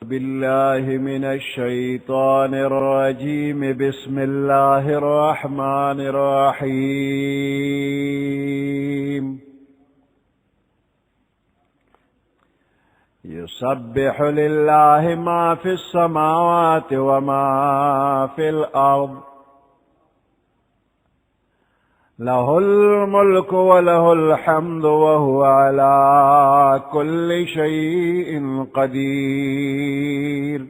بالله من الشيطان الرجيم. بسم الله الرحمن الرحيم. يسبح لله ما في السماوات وما في الأرض، له الملك وله الحمد وهو على كل شيء قدير.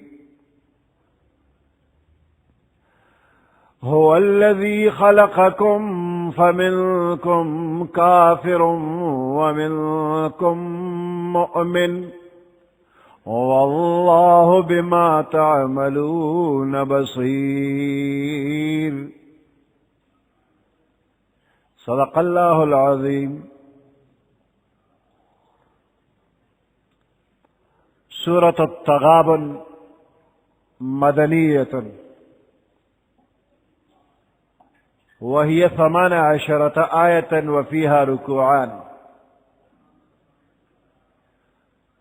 هو الذي خلقكم فمنكم كافر ومنكم مؤمن، والله بما تعملون بصير. صدق الله العظيم. سورة التغابن مدنية، وهي 18 آية وفيها ركوعان.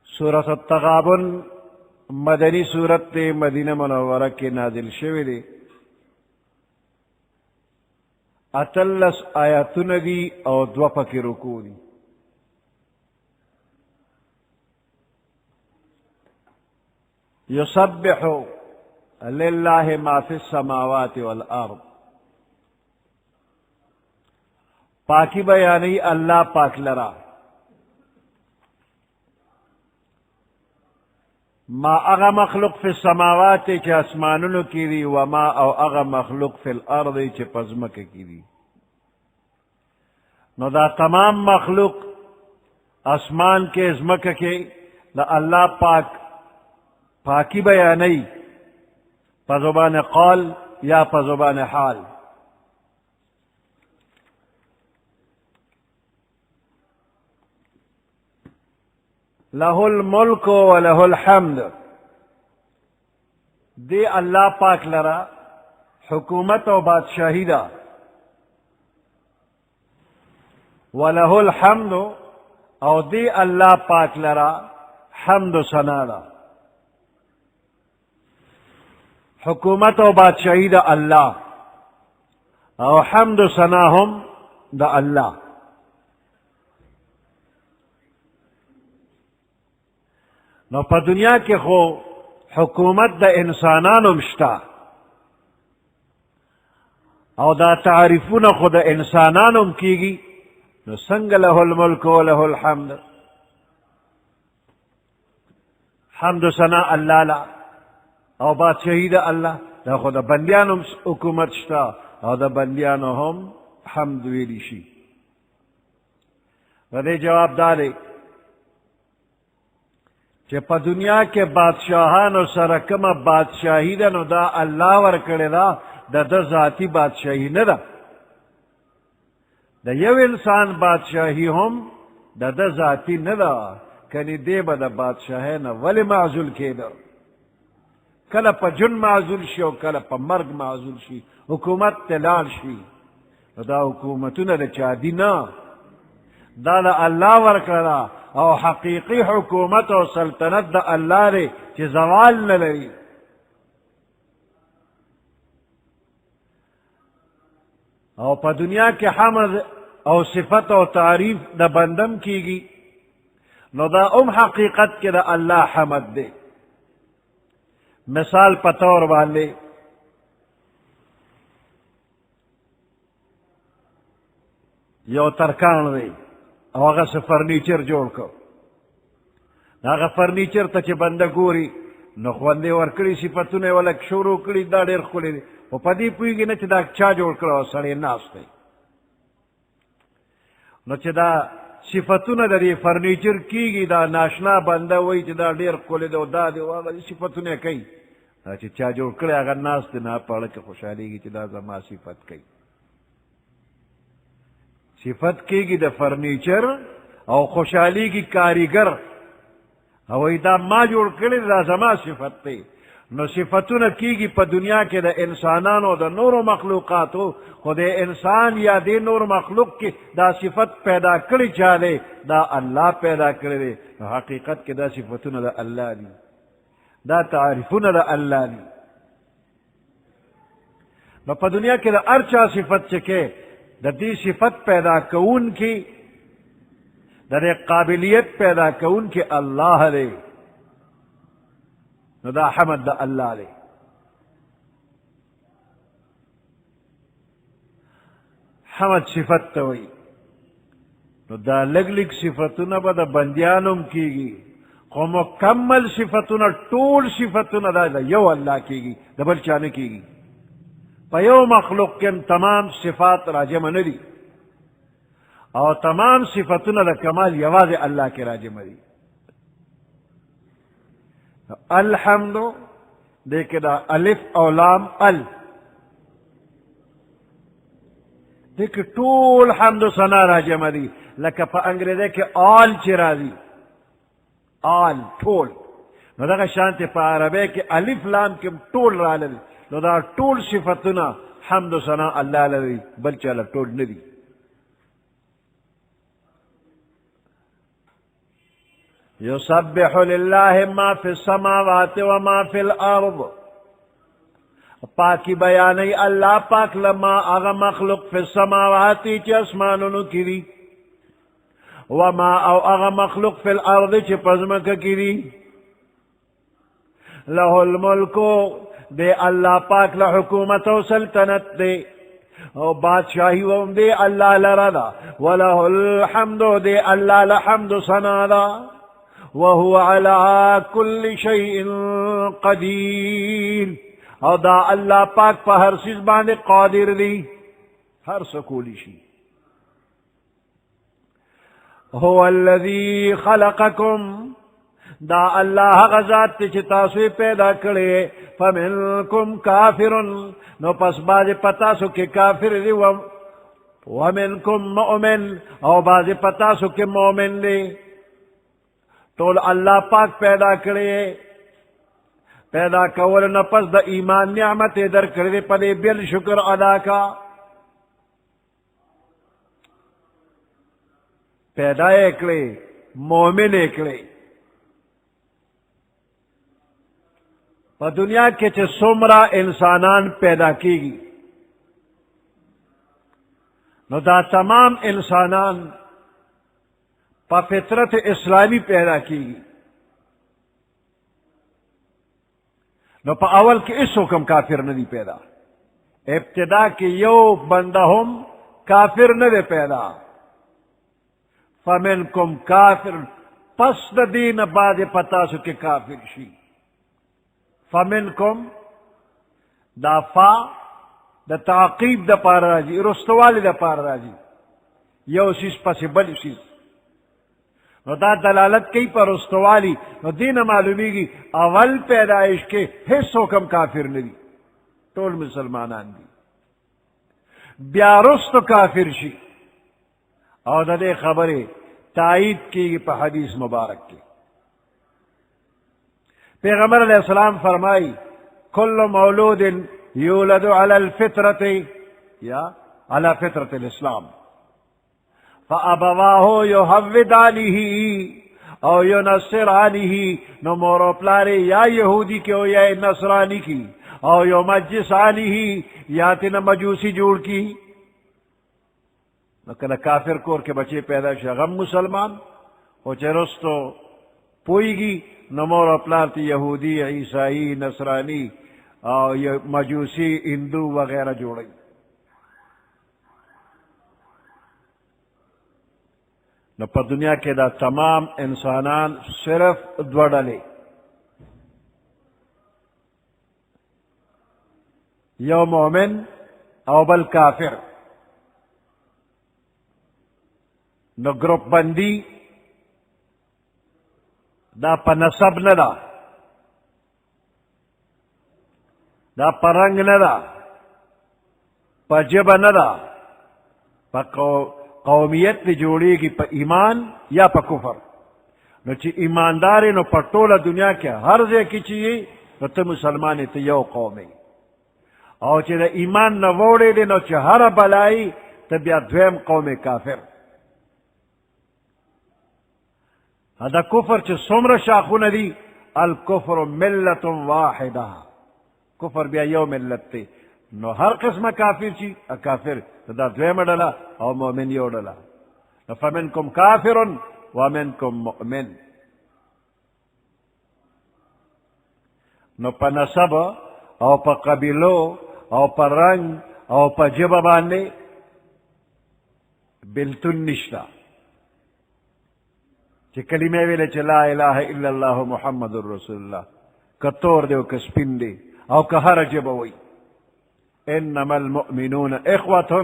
سورة التغابن مدنی سورت مدینہ منورہ کے نازل شوی دی. اتلس آیاتون دی او دو پکی رکوع دی. یسبح للہ ما فی السماوات والارض، پاکی بیانی اللہ پاک لرا. ما اغا مخلوق فی السماوات چی اسمانونو کی دی، وما او اغا مخلوق فی الارض چی پزمک کی دی. نو دا تمام مخلوق اسمان کے ازمک کے دا اللہ پاک پاکی بیانی پزبان قول یا پزبان حال. لہ الملک و لہ الحمد، دے اللہ پاک لرا حکومت و بادشاہی دا. ولہ الحمد، او دے اللہ پاک لرا حمد و ثنا دا. حکومت و بادشاہی دا اللہ، او حمد و ثنا ہم دا اللہ. نو پا دنیا کے خو حکومت دا انسانانو مشتا، او دا تعریفون خو دا انسانانو مکیگی. نو سنگ لہ الملک و لہ الحمد، حمد و ثنا اللہ لا، او بادشاہی دا اللہ. دا خو دا بندیانو حکومت شتا، او دا بندیانو ہم حمد ویلی شی. ودے جواب دارے کہ پا دنیا کے بادشاہانو سرکم بادشاہی دا، نو دا اللہ ورکڑے دا، دا دا ذاتی بادشاہی ندا. دا یو انسان بادشاہی ہم دا دا ذاتی ندا. کنی دے با دا بادشاہی نا ولی معزول کے دا، کلا پا جن معزول شی و کلا پا مرگ معزول شی، حکومت تلال شی. دا حکومتون دا چادی نا، دا دا اللہ ورکڑا، او حقیقی حکومت و سلطنت دا اللہ رے چی زوال نہ لری. او پا دنیا کے حمد او صفت و تعریف دا بندم کی گی، نو دا حقیقت کے دا اللہ حمد دے. مثال پتور والے یو ترکان دے، او اگا سے فرنیچر جوڑ کو. اگا فرنیچر تا چی بندہ گوری نو خوندے ورکڑی صفتونے والا شروع کری دا دیر خولی دی، و پا دی پوئی گی نا چی دا چا جوڑ کرو سڑی ناس دی. نو چی دا صفتونے دا دی فرنیچر کی گی، دا ناشنا بندہ وی چی دا دیر خولی دی و دا دی واغا دی صفتونے کئی. چی چا جوڑ کری اگر ناس دی نا پاڑا چی خوشحالی گی چی دا زما صفت کئی. صفت کی گی دا فرنیچر او خوشحالی کی کاریگر، او دا ما جوڑ کری دا زما صفت تے. نو صفتون کی گی پا دنیا کے دا انسانانو دا نور مخلوقاتو، خود انسان یا دے نور مخلوق کی دا صفت پیدا کری چالے دا اللہ پیدا کری دے. حقیقت کے دا صفتون دا اللہ دی. دا تعریفونه دا اللہ دی. نو پا دنیا کی دا ارچا صفت چکے دا دی صفت پیدا کون کی دا دی قابلیت پیدا کون کی اللہ دے. نو دا حمد دا اللہ دے. حمد صفت توئی. نو دا لگ لگ صفتنا با دا بندیانم کیگی خو مکمل صفتنا طول صفتنا دا یو اللہ کیگی دا بل چانے کیگی. پا یو مخلوق کم تمام صفات راجم ندی اور تمام صفتنا دا کمال یواز اللہ کے راجم دی. الحمد دیکھ دا الف او لام ال دیکھ طول حمد ثنا راجم دی لکا پا انگریزے کے آل چرا دی آل طول. نو دا شانت پا عربے کے الف لام کم طول را لدی. نو دا طول صفتنا حمد ثنا اللہ لدی بل چالا طول ندی. یسبح للہ ما فی السماوات وما فی الارض. پاکی بیانی اللہ پاک لما اغا مخلوق فی السماواتی چی اسمانونو کری وما او اغا مخلوق فی الارض چی پزمک کری. لہ الملکو دے اللہ پاک لحکومت و سلطنت دے او بادشاہی وم دے اللہ لردا ولہ الحمد دے اللہ لحمد سنادا وهو على كل شيء قدير او دا اللہ پاک پا ہر چیز باندے قادر دی ہر سکولی شی. هو الذي خلقكم دا اللہ غزات تی تاسوی پیدا کرے فمنکم کافر نو پس باز پتاسو کے کافر دی ومنکم مؤمن او باز پتاسو کے مومن دی. تول اللہ پاک پیدا کرے پیدا کول نپس دا ایمان نعمت در کردے پدے بل شکر ادا کا. پیدا اکڑے مومن اکڑے پا دنیا کے چھ سمرا انسانان پیدا کی گی نو دا تمام انسانان پا فطرت اسلامی پیدا کی گی. نو پا اول کے اس حکم کافر ندی پیدا. ابتدا کی یو بندہ ہم کافر ندی پیدا. فمنکم کافر پس دا دین بعد پتا سو کے کافر شی. فمنکم دا فا دا تعقیب دا پار راجی رستوالی دا پار راجی یو سیز پس بل سیز. نو دا دلالت کی پر رستوالی نو دین معلومی گی اول پیدائش کے حص حکم کافر ندی طول مسلمانان دی. بیا رست کافر شی او دا دے خبریں تائید کی گی پا حدیث مبارک کی. پیغمبر علیہ السلام فرمائی کل مولود یولد علی الفطرت یا علی فطرت الاسلام فابواہ یحودانہ او ینصرانہ نو مورو پلارے یا یہودی کی او یا نصرانی کی او یمجسانہ یا تین مجوسی جوڑ کی. کل کافر کور کے بچے پیدا شغم مسلمان او چرستو پوئی گی نمور اپلارتی یہودی عیسائی نصرانی اور مجوسی ہندو وغیرہ جوڑی. نو پا دنیا کے دا تمام انسانان صرف دو ڈلے یو مومن او بل کافر. نو گروپ بندی دا پا نسب ندا دا پا رنگ ندا پا جب ندا پا قومیت تی جوڑی گی پا ایمان یا پا کفر. نو چی ایمانداری نو پا طول دنیا کے ہر زی کی چیئے نو تا مسلمانی تی یو قومی او چی دا ایمان نو ووڑی دی نو چی ہر بلائی تا بیا دویم قوم کافر. دا کفر چی سمر شاخون دی الکفر ملت واحدہ، کفر بیا یو ملت تے، نو ہر قسم کافر چی کافر دا دویم ڈلا او مومن یو ڈلا، نو فمنکم کافر ومنکم مؤمن. نو پا نسب او پا قبیلو او پا رنگ او پا جبا باندے بلتن نشتا، چی کلمے ویلے چی لا الہ الا اللہ محمد الرسول اللہ، کتور دے و کسپن دے او که هر جبا وی. انما المؤمنون اخوة،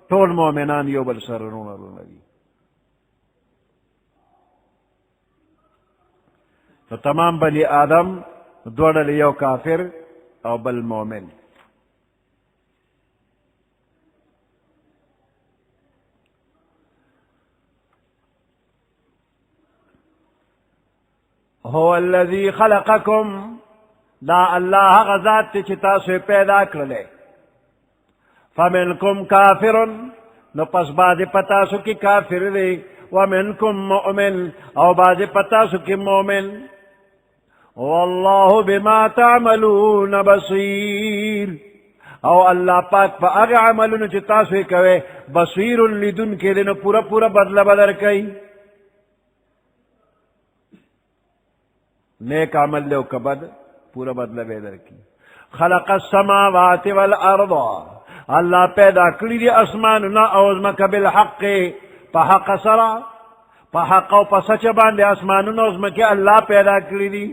طول مومنان یو بل سرنون اللہ دی. تو تمام بنی آدم دوڑ لیو کافر او بل مومن. هو الذي خلقكم، دا اللہ غزات تی چتا سے پیدا کرلے. فمنکم کافر، نو پس بعد پتا سو کی کافر دے، ومنکم مؤمن، او بعد پتا سو کی مومن. واللہ بما تعملون بصیر، او اللہ پاک پا اغی عملون چتا سے کوئے بصیر لدن کے دن پورا پورا بدل بدر کئی. نیک عمل لے کبد پورا بدلہ بیدر کی. خلق السماوات والارض، اللہ پیدا کری دی اسماننا اوزمک بالحق، پا حق سرا، پا حق و پا سچ باندے اسماننا اوزمک اللہ پیدا کری دی.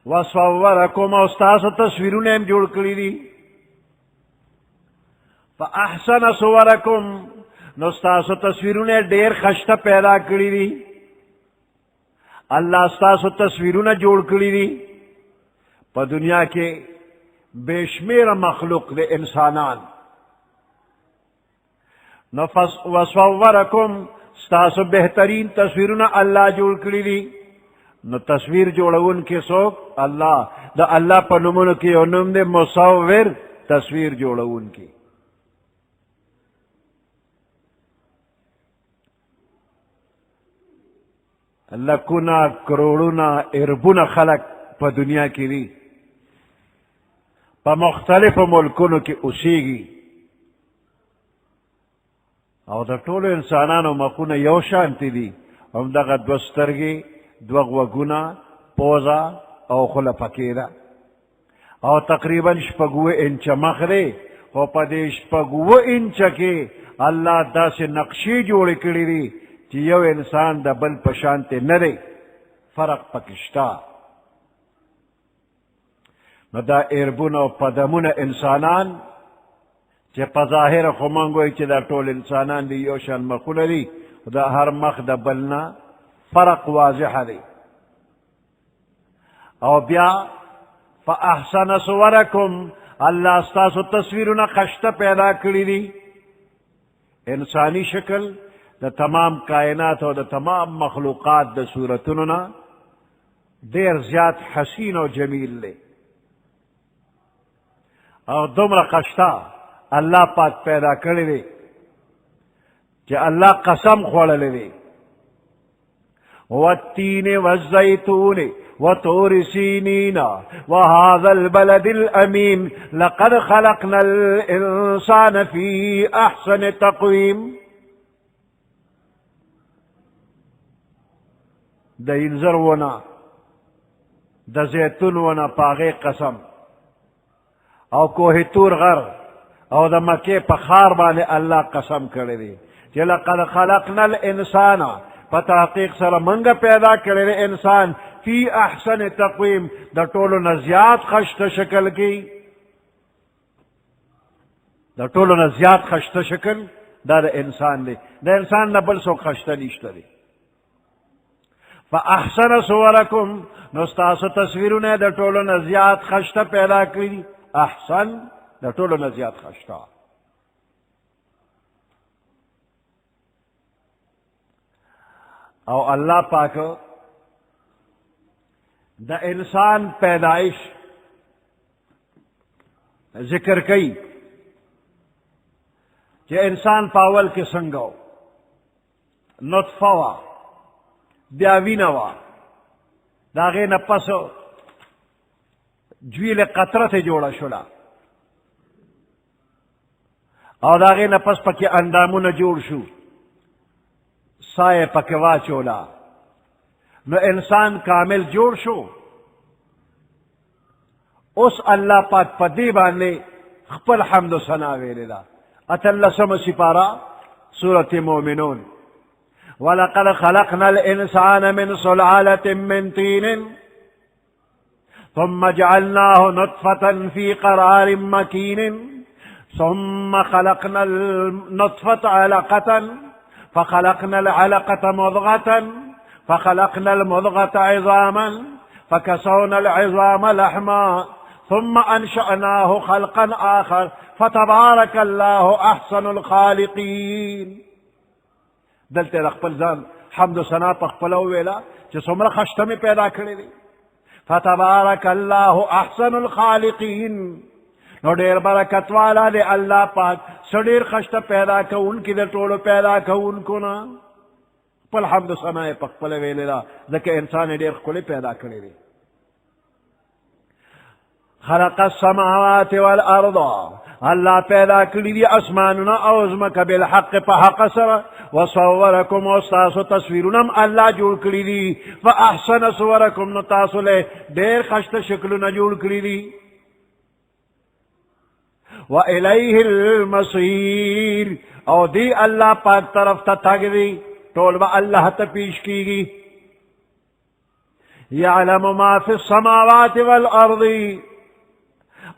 وصورکم، استاس تصویرونیم جوڑ کری دی. فا احسن صورکم، نستاس تصویرونے دیر خشت پیدا کری دی. اللہ استاسو تصویرون جوڑ کری دی. پا دنیا کے بے شمیر مخلوق دے انسانان. نفس وصورکم، استاسو بہترین تصویرون اللہ جوڑ کری دی. نو تصویر جوڑون کے سوک اللہ، دا اللہ پا نمون کی انم دے مصور، تصویر جوڑون کی. لکونا کروڑونا اربونا خلق پا دنیا کی دی، پا مختلف ملکونو کی اسیگی، او دا طول انسانانو مخونا یو شانتی دی، هم دا دوسترگی، دو غوگونا، پوزا او خلا پکیرا، او تقریباً شپگو انچ مخ دے، او پا دے شپگو انچ کے اللہ دا سے نقشی جوڑی کری دی چی یو انسان دا بل پشانتے نرے، فرق پکشتا. نو دا اربون او پدمون انسانان چی پظاہر خمانگوئی چی دا طول انسانان دی یوشان مخون دی، دا ہر مخ دا بلنا فرق واضح دی. او بیا فاحسن صورکم، اللہ استاسو تصویرنا خشت پیدا کری دی. انسانی شکل دا تمام کائنات و دا تمام مخلوقات دا صورتننا دیر زیاد حسین و جمیل لے. اور دمر قشتا اللہ پاک پیدا کرے دے کہ اللہ قسم خوڑ لے دے. والتین والزیتون وطور سینین وهذا البلد الامین لقد خلقنا الانسان فی احسن تقویم. دا انزر ونا، دا زیتون ونا پاغی قسم، او کوہ تور غر، او دا مکے پخار بانے اللہ قسم کرے دی کہ لقد خلقنا الانسان، پتحقیق سر منگا پیدا کرے دی انسان، فی احسن تقویم، دا طولو نزیاد خشت شکل کی، دا طولو نزیاد خشت شکل دا انسان دی. دا انسان نبل سو خشت نیشت دی. فاحسن صورکم، نستاسو تصویرونه دا طولو نزیاد خشت پیدا کری. احسن دا طولو نزیاد خشتا. او اللہ پاک دا انسان پیدائش ذکر کئی کہ انسان پاول کے سنگو نطفہ وا، بیا وینا وا، داغے نہ پس جویل قطرت جوڑا شلا اور داغے نہ پس پکے اندامو نہ جوڑ شو سائے پکے واچولا نو انسان کامل جوڑ شو اس اللہ پاک پدی بانے خپل حمد و ثنا ویلا اتلسم سپارہ سورة مومنون وَلَقَدْ خَلَقْنَا الْإِنسَانَ مِنْ صُلْعَالَةٍ مِّنْ طِينٍ ثُمَّ جَعَلْنَاهُ نُطْفَةً فِي قَرَارٍ مَّكِينٍ ثُمَّ خَلَقْنَا النُّطْفَةَ عَلَقَةً فَخَلَقْنَا الْعَلَقَةَ مُضْغَةً فَخَلَقْنَا الْمُضْغَةَ عِظَامًا فَكَسَوْنَا الْعِظَامَ لَحْمًا ثُمَّ أَنشَأْنَاهُ خَلْقًا آخَرَ فتبارك الله احسن الخالقين. دلتے رخپل زان حمد و ثنا پخپلو ویلا چه سمرا خشتمی پیدا کردی دی فتبارك الله احسن الخالقين. نو دیر برکت والا دے اللہ پاک سڑیر خشت پیدا کون کی دے ٹولو پیدا کون کنا پل حمد و ثنا پخپلو ویلا دکہ انسان دیر کلی پیدا کردی دی. خلق السماوات والارض اللہ پیدا کری دی اسماننا اوزمک بالحق پا حق سر وصورکم استاسو تصویرنم اللہ جوڑ کری دی فاحسن صورکم نتاسو لے دیر خشت شکلنا جوڑ کری دی وَإِلَيْهِ الْمَصِيرِ او دی اللہ پاک طرف تا تاگ دی طول با اللہ تا پیش کی گی. یعلم ما فی السماوات والارض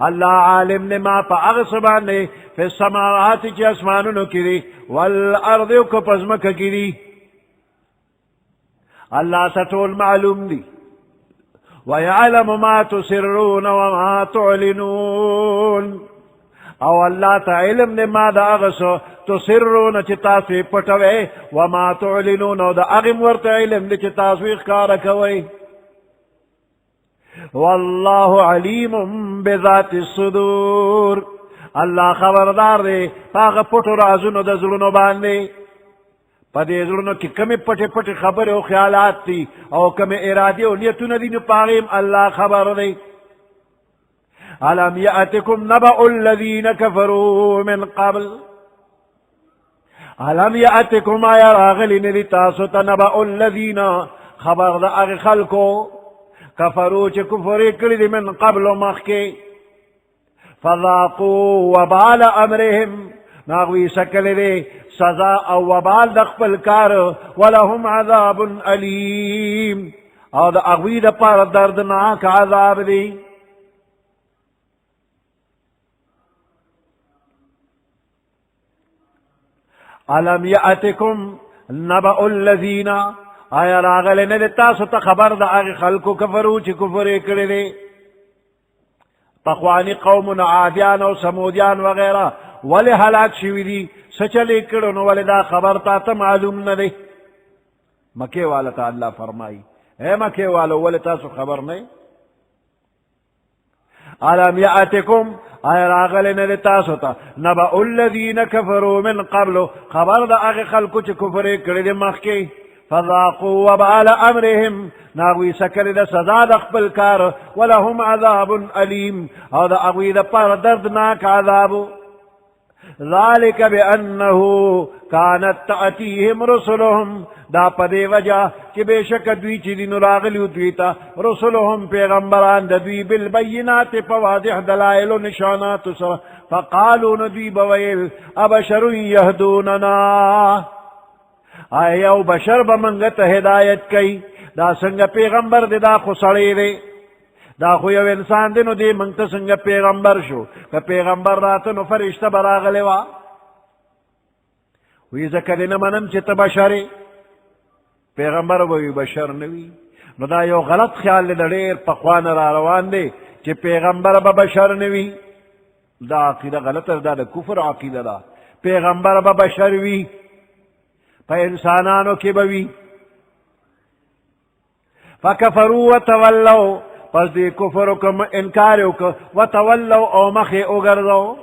اللہ عالم نے ما پا اغصبان نے فی السماوات چی اسمانونو کری والارض کو پزمک کری اللہ سٹول معلوم دی. ویعلم ما تسرون وما تعلنون او اللہ تا علم نے ما دا اغصو تسرون چی تاسوی پٹوے وما تعلنون او دا اغم ورط علم دی چی تاسوی اخکارکوے. واللہ علیم بذات الصدور اللہ خبردار دے پاغ پٹو رازونو دا ظلونو باندے پا دے ظلونو کی کمی پٹی پٹی خبر و خیالات تی او کمی ارادی و نیتون دینو پاغیم اللہ خبر دے. علم یأتکم نبأ الذین کفروا من قبل علم یأتکم آیا راغلی ندی تاسو تا نبأ الذین خبر دا اغی خلکو کفرو چی کفری کردی من قبل مخی فذاقوا وبال امرهم ناغوی سکل دے سزا او وبال دخپل کار ولهم عذاب علیم او دا اغوی دا پار دردناک عذاب دی. علم یأتکم نبأ الذین آیا راغل ندتا ستا خبر دا آغی خلقو کفرو چی کفری کردے پخوانی قوم عادیان و سمودیان وغیرہ ولی حلاک شوی دی سچلی کردنو ولی دا خبر تا تا معلوم ندے. مکے والا تا اللہ فرمائی اے مکے والا ولی تا سو خبر نئے. علم یأتکم آیا راغل ندتا ستا نبأ الذین کفروا من قبل خبر دا آغی خلقو چی کفری کردے مخی فذاقوا وبال امرهم ناغوی سکر دا سزا دا خپل کار ولهم عذاب علیم او دا اغوی دا پر دردناک عذاب. ذالک بانه کانت تأتیهم رسلهم دا پدے وجہ کہ بے شک دوی چی دینو راغلیو دویتا رسلهم پیغمبران دا دوی بالبینات پواضح دلائل و نشانات سر فقالو ندوی بویل ابشر یهدوننا آیا او بشر بمنگت ہدایت کئی دا سنگ پیغمبر دے دا خسڑے دے دا خو یو انسان دے نو دے منگتا سنگ پیغمبر شو کہ پیغمبر راتا نو فرشتہ براغلے وا وی زکر دے نمانم چیتا بشرے پیغمبر وی بشر نوی نو دا یو غلط خیال دے دیر پخوان را روان دے چی پیغمبر با بشر نوی دا عقیدہ غلط دا دا کفر عقیدہ دا پیغمبر با بشر وی پا انسانانو کی بوی فکفروا وتولوا پس دی کفرو کم انکاریو که وتولوا او مخی اگردو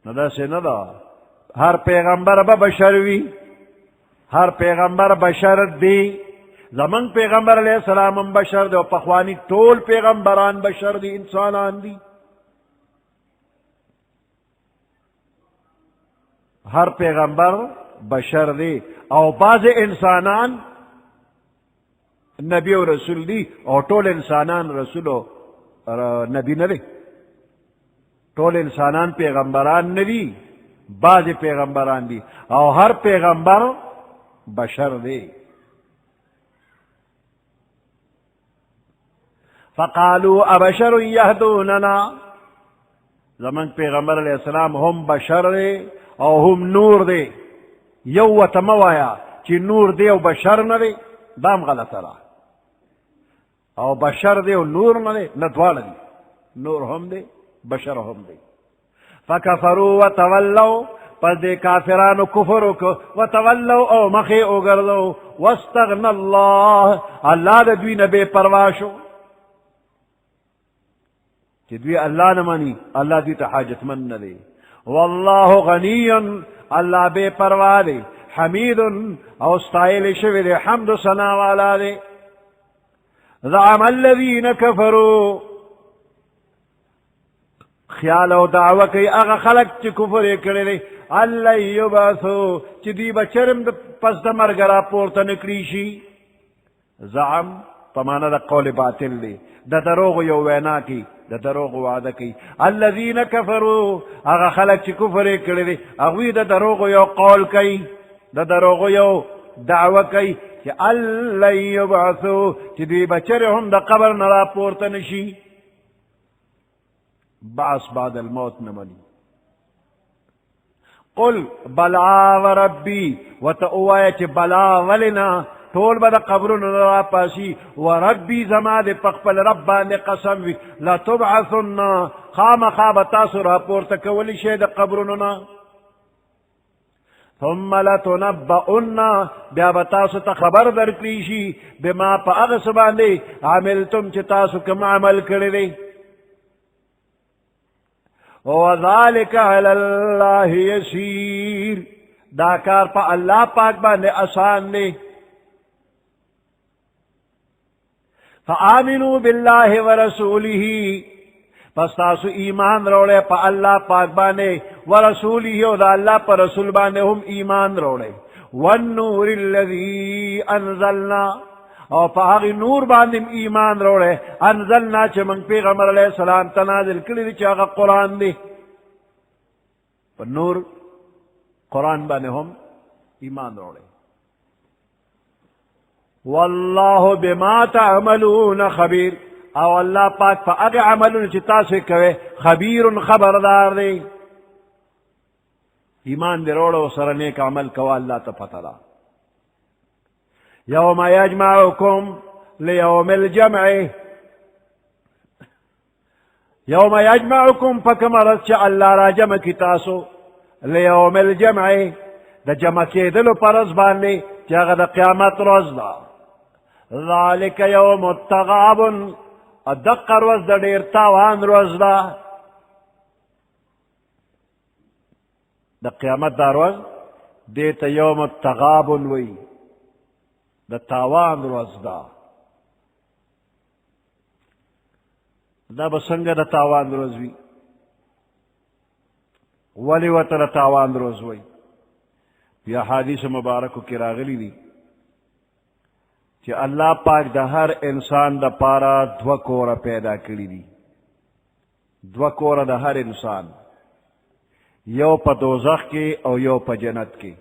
ندا سے ندا ہر پیغمبر با بشر وی ہر پیغمبر بشر دی زمن پیغمبر علیہ السلام هم بشر دی او پخوانی ټول پیغمبران بشر دی، انسانان دی. ہر پیغمبر بشر دی او بعض انسانان نبی و رسول دی او ټول انسانان رسول و نبی نه دی. ټول انسانان پیغمبران نه دی، بعض پیغمبران دی او ہر پیغمبر بشر دی. فقالوا ابشر یهدوننا، زمن پیغمبر علیہ السلام هم بشر دی او هم نور دی. یو وتموایا چی نور دی او بشر نه دی، دام غلط را. او بشر دی او نور نه دی، نه دواړه دی، نور هم دی بشر هم دی. فکفروا وتولوا، پس دے کافرانو کفر وکړو، وتولوا او مخې وګرځو، واستغنى الله، الله د دوی نه بے پروا شو. چې دوی الله نه مانی، الله دوی ته حاجتمند نه دی. والله غنی، الله بے پروا دی. حمید او ستایل شوی دی، حمد و ثنا والا دی. زعم الذین کفروا، خیال او دعوه کوي هغه خلق چې کفر یې کړی دی، الله یبعثوا، چې دوی به چرم پس د مرګ راپورته نه کړي شي. زعم په معنا د قول باطل دی، د دروغ یو وینا کی، د دروغ وعده کی. الذین کفروا، هغه خلق چې کفر یې کړی دی هغوی د دروغ یو قول کوي، د دروغ یو دعوه کوي چې الله یبعثوا، چې دوی به چرې هم د قبر نه راپورته نه شي. بعث بعد الموت نه مني. قل بلا وربی، وته ووایه چې بلا ولنا، ټول به د قبرونو نه راپاسي. وربي زما د په خپل رب باندې قسم وي، لتبعثن، خامخا به تاسو راپورته کولی شئ د قبرونو نه. ثم لتنبؤن، بیا به تاسو ته خبر درکړي شي، بما په هغه څه باندې عملتم چې تاسو کوم عمل کړی دی. وذلك على الله يسير، دا کار پا اللہ پاک باندے آسان دے. فآمنوا باللہ ورسولہ، پس تاسو ایمان روڑے پا اللہ پاک باندے، ورسولہ و دا اللہ پا رسول باندے ہم ایمان روڑے. والنور الذی انزلنا، اور پا آغی نور باندیم ایمان روڑے، انزلنا چھ منگ پیغمبر علیہ السلام تنازل کلی چھ آغا قرآن دے. پا نور قرآن باندے ہم ایمان روڑے. واللہ بما تعملون خبیر، او اللہ پاک پا آغی عملون چھ تاسے کوئے خبیر خبردار دے. ایمان دے روڑو سر نیک عمل کوا اللہ تا پتہ دا. یوم یجمعکم لیوم الجمع، یوم یجمعکم فکمرت چا اللہ را جمع کی تاسو، لیوم الجمع دا جمع کی دلو پرز باندے چاگا دا قیامت روز دا. ذالک یوم التغابن، ادق روز دا دیر تاوان روز دا. دا قیامت دا روز دیتا یوم التغابن وی، دا تاوان روز دا. دا بسنگ دا تاوان روز وی، ولی وطا دا تاوان روز وی. یا حدیث مبارکو کی راغلی دی کہ اللہ پاک دا ہر انسان دا پارا دو کورا پیدا کری دی. دو کورا دا ہر انسان، یو پا دوزخ کے او یو پا جنت کے.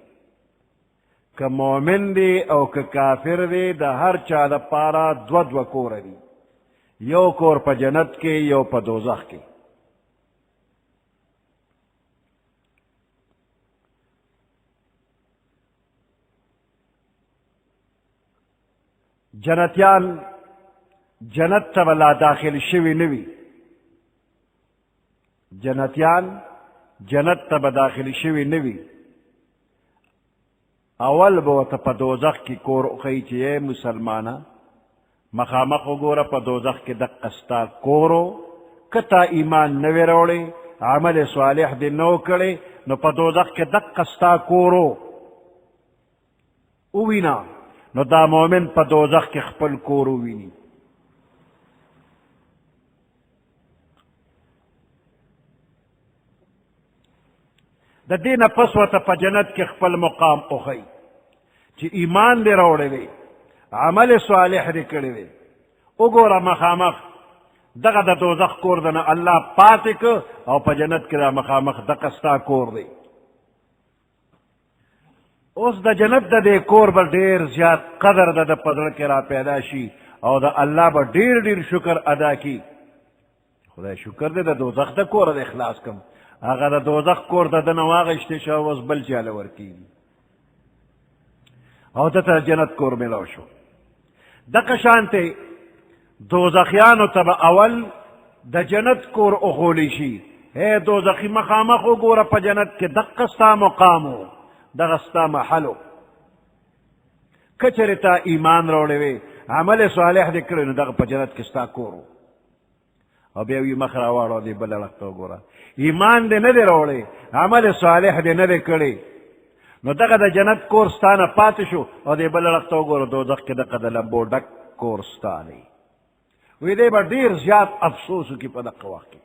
کہ مومن دی او کہ کافر دی دا ہر چا دا پارا دو دو کور دی، یو کور پا جنت کے یو پا دوزخ کے. جنتیان جنت تا بلا داخل شوی نوی، جنتیان جنت تا بداخل شوی نوی. اول بوتا پا دوزخ کی کور اخی چیئے مسلمانا، مخامق گورا پا دوزخ کی دقستا کورو، کتا ایمان نوی روڑے، عمل صالح دی نو کرے، نو پا دوزخ کی دقستا کورو اوینا. نو دا مومن په دوزخ کې خپل کور وویني. د دې نه پس ورته په جنت کې خپل مقام وښیي چې ایمان دې راوړی دی، عمل صالح دې کړی دی. وګوره مخامخ دغه د دوزخ کور د نه الله پاتې که او په جنت کې دا مخامخ دغه ستا کور دی. اوس د جنت د دې کور به ډېر زیات قدر د په زړه کې را پیدا شي او د الله به ډېر ډېر شکر ادا کړي. خدای شکر دی د دوزخ د کوره د اخلاص کم، هغه د دوزخ کور د ده نه واغېستی شو اوس بل چاله ورکېږي او دته جنت کور میلاو شو. دغه شانتې دوزخیانو ته به اول د جنت کور اخولی شي. هی دوزخي مخامخ وګوره په جنت کې دقه ستا مقام و، دغه ستا محلو. که چېرې تا ایمان راوړی وې، عمل صالح دې کړی، نو دغه په جنت کې ستا کور و. او بیا وی مخ راواړو دې بل اړخ ته وګوره، ایمان دې نه دی راوړی، عمل صالح دې نه دی کړی، نو دغه د جنت کور ستا نه پاتې شو. او دې بل اړخ ته وګوره دوزخ کې دغه د لمبو ډک کور ستا دی. وی دی به ډېر زیات افسوس وکړي په دغه وخت کې.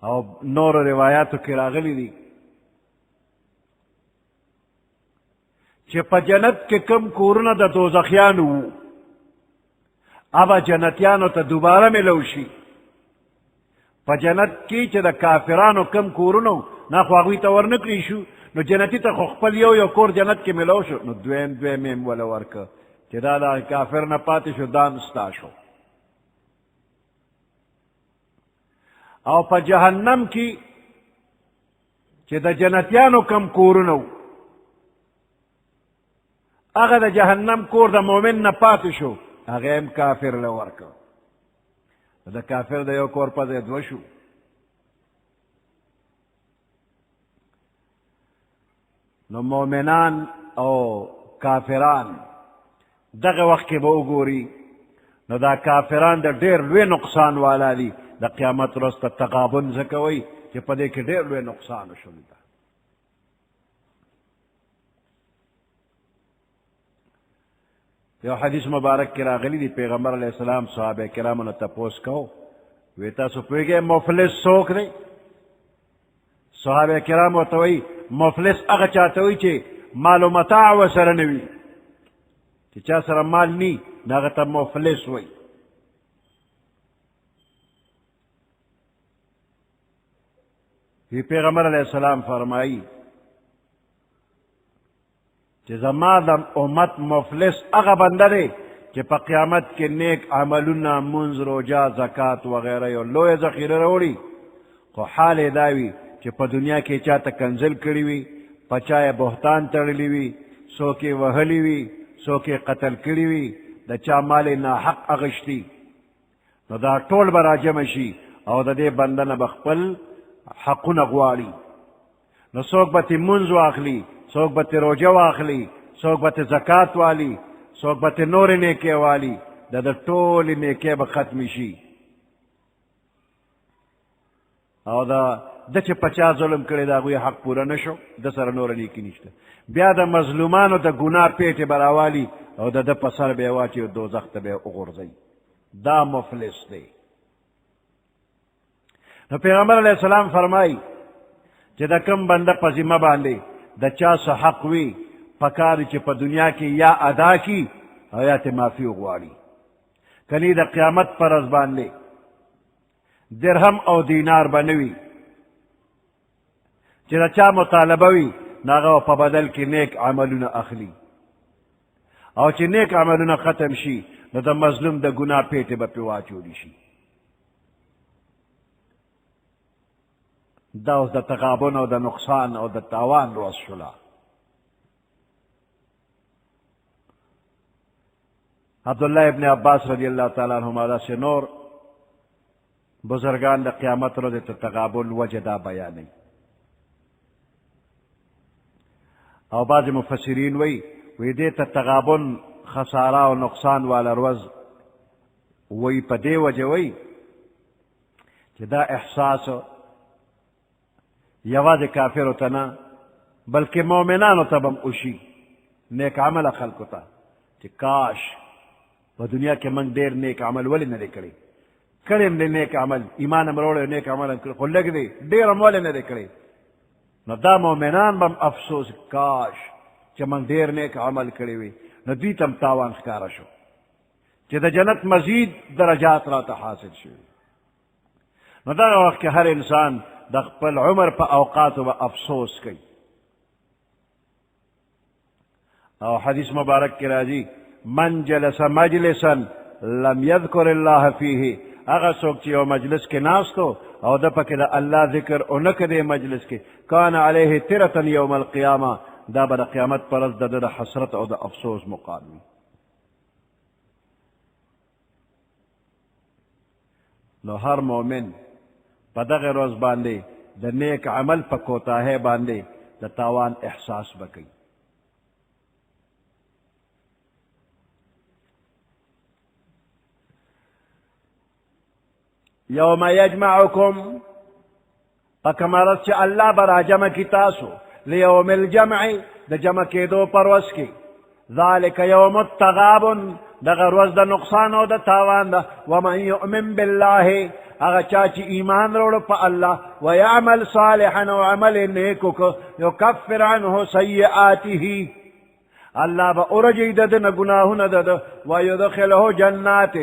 او نورو روایاتو کې راغلی دي چې په جنت کې کم کورونه د دوزخیانو وو، ابا جنتیانو ته دوباره ملو شي. په جنت کې چې د کافرانو کم کورونه نه خو هغوی ته ورنکړی شو، نو جنتي ته خو خپل یو کور جنت کې ملو شو، نو دویم یې وله ورکه چې دا د کافر نه پاتې شو، دام ستا شو. او په جهنم کې چې د جنتیانو کم کورونه وو، هغه د جهنم کور د مؤمن نه پاتې شو، هغه هم کافر له ورکه. د کافر د یو کور په ځای دوه شو. نو مؤمنان او کافران دغه وخت کې به وګوري، نو دا کافران د ډېر لوی نقصان والا دي. د قیامت ورځ ته تغابن ځکه وایي چې په دې کې ډېر لوی نقصان وشول ده. یو حدیث مبارک کې راغلی دی، پیغمبر علیه السلام صحابه کرامو نه تپوس کو، وی تاسو پوهېږئ مفلس څوک دی؟ صحابه کرام ورته وایي مفلس هغه چاته وایي چې مال و متاع ورسره نه وي، چې چا سره مال نی نو هغه ته مفلس وایي. وی پیغمبر علیه السلام فرمایي چې زما د امت مفلس هغه بنده دی چې په قیامت کې نیک عملونه، منځ، روژه، زکات وغیره یو لویه ذخیره راوړي، خو حال یې دا وي چې په دنیا کې چا ته کنځل کړي وي، په چا یې بهتان تړلی وي، څوک یې وهلی وي، څوک یې قتل کړي وي، د چا مال یې ناحق اغشتي، نو دا ټول به راجمع شي او د دې بنده نه به خپل حقونه غواړي. نو څوک به ترې منځ واخلي، څوک به ترې روژه واخلي، څوک به ترې زکات والي، څوک به ترې نورې نیکۍ والي، د ټولې نیکۍ به ختمې شي. او د چې په چا ظلم کړی د هغوی حق پوره نه شو، د سره نوره نیکي نشته. بیا د مظلومانو د ګناه پیټې به راوالي او د ده په سر به یې واچوي او دوزخ ته به یې وغورځوي. دا مفلس دی. نو پیغمبر علیه السلام فرمایي چې د کم بنده په ذمه باندې د چا څه حق وي، پکار چې په دنیا کې یا ادا کی او یا ته معافي وغواړي. کني د قیامت پر ورځ باندې درهم او دینار به نه وي چې د چا مطالبه وي، نو هغه په بدل کې نیک عملونه اخلي، او چې نیک عملونه ختم شي نو د مظلوم د ګناه پیټې به پرې واچولی شي. دا اوس د تغابن او د نقصان او د تاوان ورځ شوله. عبدالله ابن عباس رضی الله تعالی عنهما داسې نور بزرگان د قیامت ورځې ته تغابن وجه دا بیانوي. او بعض مفسرین وی دې ته تغابن خساره او نقصان والا ورځ وی په دې وجه وی چې دا احساس یوازې کافرو ته نه بلکې مؤمنانو ته به هم وشي نیک عمل خلقو ته چې کاش په دنیا کې موږ ډېر نیک عمل ولې نه دی کړی. کړی م دی نیک عمل، ایمان هم راوړی نیک عمل هم کړی، خو لږ دی، ډېر هم ولې نه دی کړی. نو دا مؤمنان به هم افسوس کاش چې موږ ډېر نیک عمل کړی وي. نو دوی ته هم تاوان ښکاره شو چې د جنت مزید درجات راته حاصل شوي. نو دغه وخت کې هر انسان د خپل عمر په اوقاتو به افسوس کوي. او حدیث مبارک کې راځي من جلس مجلسا لم یذکر الله فیه، هغه څوک چې یو مجلس کې ناستو او د پکې د الله ذکر اونه کړي مجلس کې، کان علیه ترة یوم القیامه، دا به د قیامت پر ورځ د حسرت او د افسوس مقام وي. نو هر مؤمن په دغه ورځ باندې د نیک عمل په کوتاهۍ باندې د تاوان احساس وکړي. یوم یجمعکم، په کومه ورځ چې الله به راجمع کي تاسو لیوم الجمع، د جمع کېدو پر ورځ کې، ذلک یوم التغابن، دغه ورځ د نقصان او د تاوان ده. ومن یؤمن بالله، هغه چا چې ایمان وروړو په الله، ویعمل صالحا، او عمل نیک وکړو، یکفر عنه سیئاته، الله به ارجی د ده نه ګناهونه د ده، ویدخله جنات،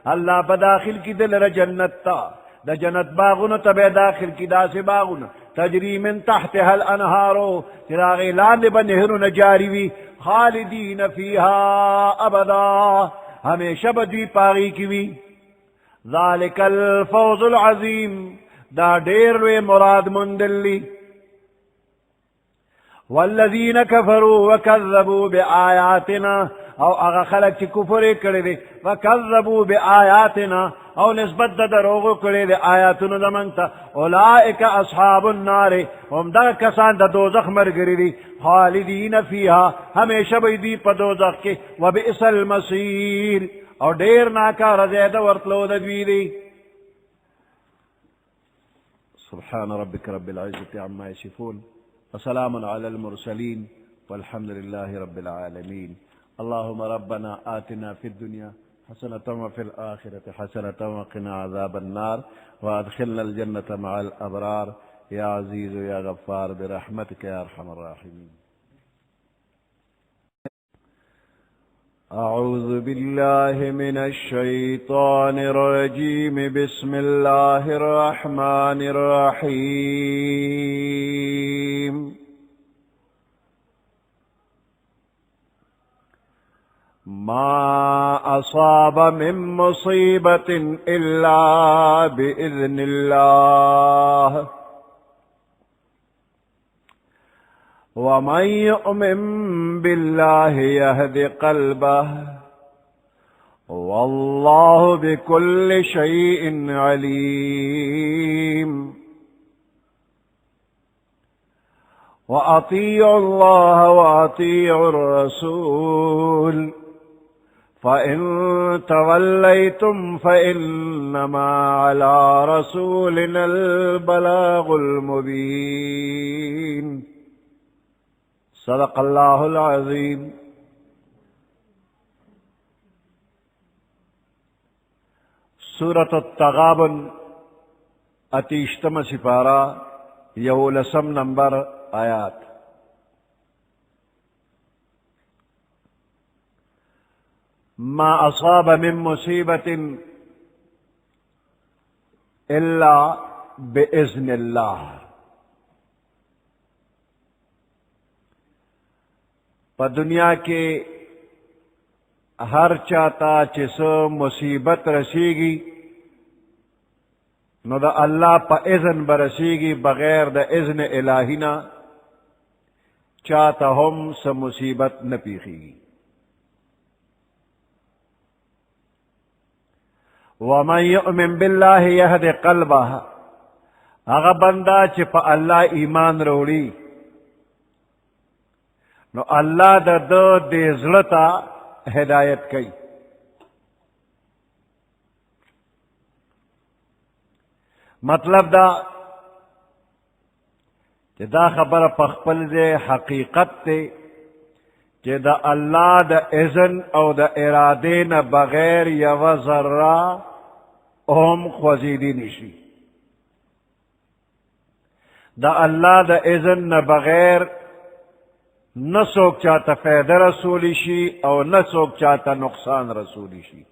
الله به داخل کی دلره جنت تا، د جنت باغونو ته به داخل کی، داسې باغونه تجری من تحتها الانهارو، چې د هغې لاندې به نهرونه جاري وي، خالدین فیها ابدا، همیشه به دوی په هغې کې وي. ذلک الفوز العظیم، دا ډېر لوی مراد موندل. والذین کفروا وکذبوا بآیاتنا، او هغه خلک چې کفر یې کړی دی، وکذبوا بآیاتنا، او نسبت د دروغو کړی دی آیاتونو زموږ ته، اولئک اصحاب النار، هم دغه کسان د دوزخ ملګري دي، خالدین فیها، همیشه به دوی په دوزخ کې، وبئس المصیر، او ډېر ناکاره ځای د ورتلو د دوی دی. سبحان ربک رب العزة عما یصفون، وسلام على المرسلين، والحمد لله رب العالمين. اللهم ربنا آتنا في الدنيا حسنة وفي الآخرة حسنة وقنا عذاب النار، وأدخلنا الجنة مع الأبرار، يا عزيز يا غفار برحمتك يا أرحم الراحمين. أعوذ بالله من الشيطان الرجيم، بسم الله الرحمن الرحيم. ما أصاب من مصيبة إلا بإذن الله، ومن يؤمن بالله يهد قلبه، والله بكل شيء عليم. وأطيعوا الله وأطيعوا الرسول، فإن توليتم فإنما على رسولنا البلاغ المبين. صدق الله العظيم. سورة التغابن، اتیشتم سپارہ، 11 نمبر آیات. ما أصاب من مصيبة إلا بإذن الله. په دنیا کې هر چاته چې څه مصیبت رسیږي نو د الله په اذن به رسیږي، بغیر د اذن الهی نه چاته هم څه مصیبت نه پیښیږي. ومن یؤمن بالله یهد قلبه، هغه بنده چې په الله ایمان وروړي نو الله د ده د زړه ته هدایت کوي. مطلب دا چې دا خبره په خپل ځای حقیقت دی چې د الله د اذن او د ارادې نه بغیر یوه ذره هم خوځېدی نشي. د الله د اذن نه بغیر نه څوک چاته فایده رسولی شي او نه څوک چاته نقصان رسولی شي.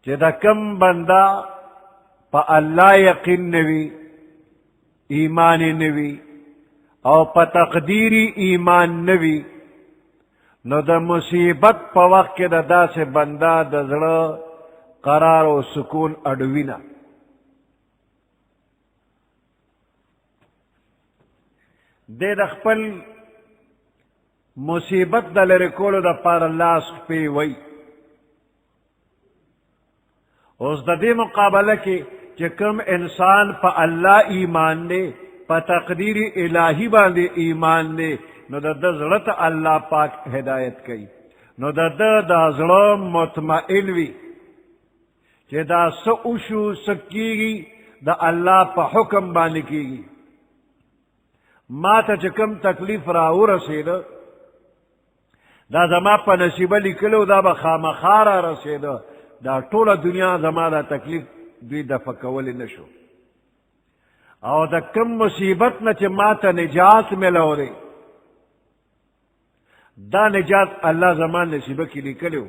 چې د کم بنده په الله یقین نوي، ایمان نوي او په تقدیری ایمان نوي، نو د مصیبت په وخت کې د داسې بنده د زړه قرار او سکون اډوي نه. دی د خپل مصیبت د لرې کولو دپاره لاس خپې وی. اوس د دې مقابله کې چې کوم انسان په الله ایمان دی، په تقدیر الهی باندې ایمان دی، نو د ده زړه ته الله پاک هدایت کوي، نو د ده دا زړه مطمئن وي چې دا څه وشو څه کېږي د الله په حکم باندې کېږي. ما ته چې کوم تکلیف راورسېده دا زما په نصیبه لیکلو، دا به خامخا را رسېده. دا ټوله دنیا زما دا تکلیف دوی دفع کولی نشو. او د کم مصیبت نه چې ما ته نجات ملو دی، دا نجات الله زما نصیبه کې لیکلی و.